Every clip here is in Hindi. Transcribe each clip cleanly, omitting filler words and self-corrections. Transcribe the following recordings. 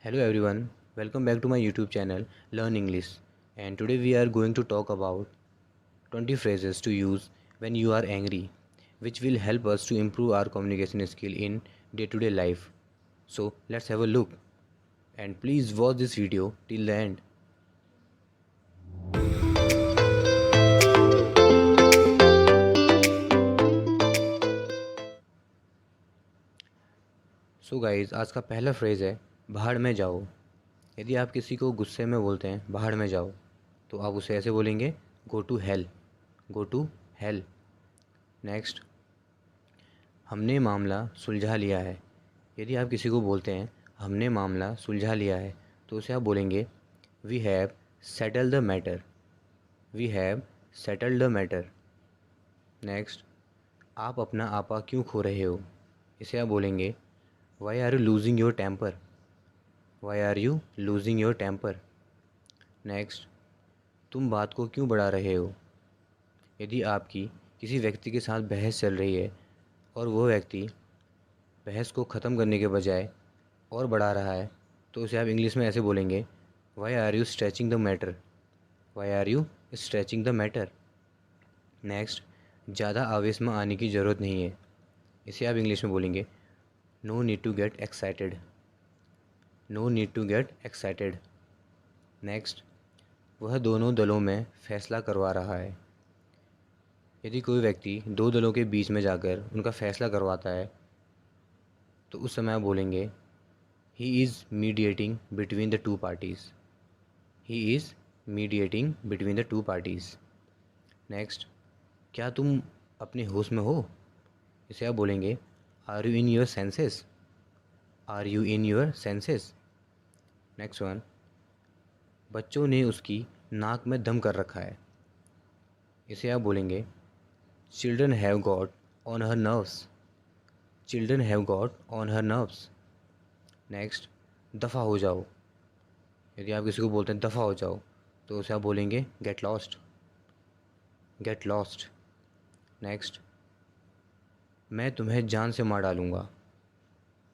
Hello everyone, welcome back to my YouTube channel Learn English, and today we are going to talk about 20 phrases to use when you are angry, which will help us to improve our communication skill in day-to-day life. So let's have a look, and please watch this video till the end. So guys, आज का पहला फ्रेज़ है भाड़ में जाओ। यदि आप किसी को गुस्से में बोलते हैं भाड़ में जाओ, तो आप उसे ऐसे बोलेंगे go to hell, go to hell. Next, हमने मामला सुलझा लिया है। यदि आप किसी को बोलते हैं हमने मामला सुलझा लिया है, तो उसे आप बोलेंगे we have settle the matter, we have settled the matter. Next, आप अपना आपा क्यों खो रहे हो, इसे आप बोलेंगे why are you losing your temper, why are you losing your temper. Next, तुम बात को क्यों बढ़ा रहे हो। यदि आपकी किसी व्यक्ति के साथ बहस चल रही है और वो व्यक्ति बहस को ख़त्म करने के बजाय और बढ़ा रहा है, तो उसे आप इंग्लिश में ऐसे बोलेंगे why are you stretching the matter, why are you stretching the matter. Next, ज़्यादा आवेश में आने की ज़रूरत नहीं है, इसे आप इंग्लिश में बोलेंगे no need to get excited, no need to get excited. Next, वह दोनों दलों में फ़ैसला करवा रहा है। यदि कोई व्यक्ति दो दलों के बीच में जाकर उनका फ़ैसला करवाता है, तो उस समय आप बोलेंगे he is mediating between the two parties, he is mediating between the two parties. Next, क्या तुम अपने होश में हो, इसे आप बोलेंगे are you in your senses, are you in your senses. Next one, बच्चों ने उसकी नाक में दम कर रखा है, इसे आप बोलेंगे children have got on her nerves, children have got on her nerves. Next, दफ़ा हो जाओ। यदि आप किसी को बोलते हैं दफ़ा हो जाओ, तो उसे आप बोलेंगे get lost, get lost. Next, मैं तुम्हें जान से मार डालूँगा।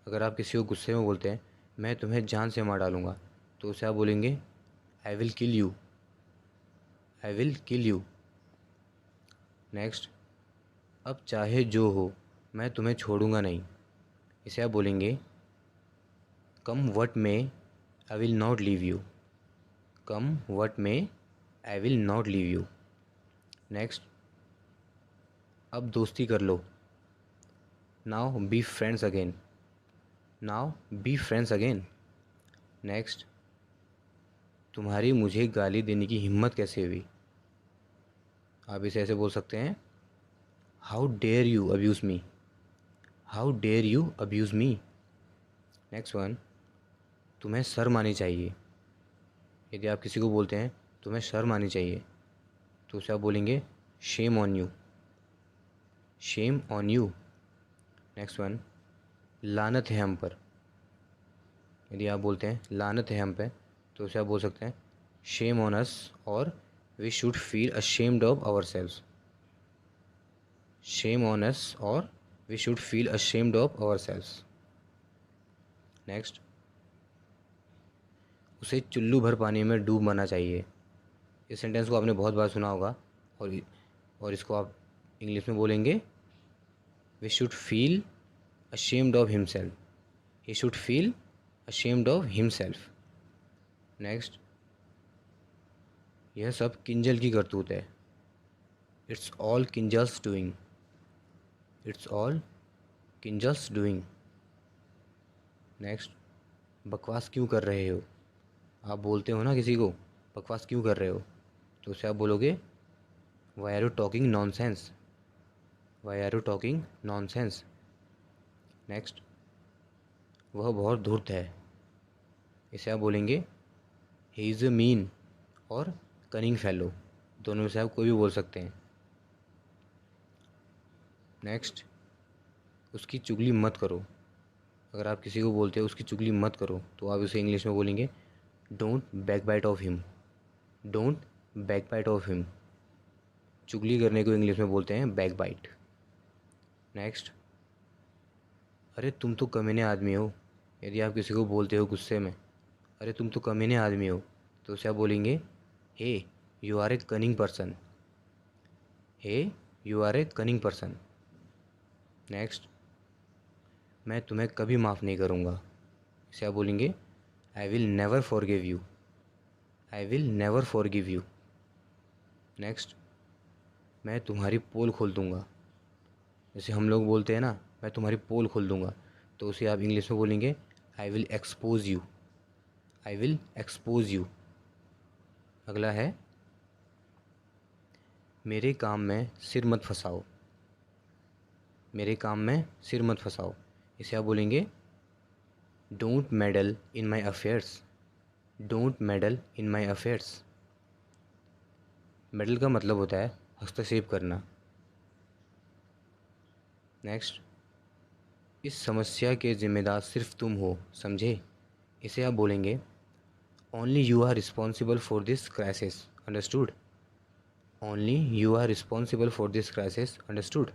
अगर आप किसी को गुस्से में बोलते हैं मैं तुम्हें जान से मार डालूँगा, तो उसे आप बोलेंगे I will kill you, I will kill you. Next, अब चाहे जो हो मैं तुम्हें छोड़ूंगा नहीं, इसे आप बोलेंगे come what may I will not leave you, come what may I will not leave you. Next, अब दोस्ती कर लो, now be friends again, now be friends again. Next, तुम्हारी मुझे गाली देने की हिम्मत कैसे हुई, आप इसे ऐसे बोल सकते हैं how dare you abuse me, how dare you abuse me. Next one, तुम्हें शर्म आनी चाहिए। यदि आप किसी को बोलते हैं तुम्हें शर्म आनी चाहिए, तो उसे आप बोलेंगे shame on you, shame on you. Next one, लानत है हम पर। यदि आप बोलते हैं लानत है हम पे, तो उसे आप बोल सकते हैं शेम ऑन अस, और we should feel ashamed of ourselves, shame on us और we should feel ashamed of ourselves. Next, उसे चुल्लू भर पानी में डूब मरना चाहिए। इस सेंटेंस को आपने बहुत बार सुना होगा, और इसको आप इंग्लिश में बोलेंगे we should feel ashamed of himself, he should feel ashamed of himself. Next, यह सब किंजल की करतूत है, it's all Kinjal's doing, it's all Kinjal's doing. Next, बकवास क्यों कर रहे हो। आप बोलते हो ना किसी को बकवास क्यों कर रहे हो, तो उसे आप बोलोगे why are you talking nonsense, why are you talking nonsense. Next, वह बहुत धूर्त है, इसे आप बोलेंगे ही इज़ अ मीन और कनिंग फेलो, दोनों में से आप कोई भी बोल सकते हैं। नेक्स्ट, उसकी चुगली मत करो। अगर आप किसी को बोलते हो उसकी चुगली मत करो, तो आप उसे इंग्लिश में बोलेंगे don't backbite of him, don't backbite of him. चुगली करने को इंग्लिश में बोलते हैं बैक बाइट। नेक्स्ट, अरे तुम तो कमीने आदमी हो। यदि आप किसी को बोलते हो गुस्से में अरे तुम तो कमीने आदमी हो, तो उसे आप बोलेंगे hey you are a cunning person. Hey you are a cunning person. Next, मैं तुम्हें कभी माफ़ नहीं करूँगा। इसे आप बोलेंगे I will never forgive you. I will never forgive you. Next, मैं तुम्हारी पोल खोल दूँगा। जैसे हम लोग बोलते हैं ना, मैं तुम्हारी पोल खोल दूँगा, तो उसे आप इंग्लिश में बोलेंगे I will expose you. I will expose you. अगला है मेरे काम में सिर मत फंसाओ। मेरे काम में सिर मत फंसाओ। इसे आप बोलेंगे don't medal in my affairs. Don't medal in my affairs. Medal का मतलब होता है हस्तक्षेप करना। नेक्स्ट, इस समस्या के ज़िम्मेदार सिर्फ तुम हो, समझे। इसे आप बोलेंगे only you are responsible for this crisis, understood. Only you are responsible for this crisis, understood.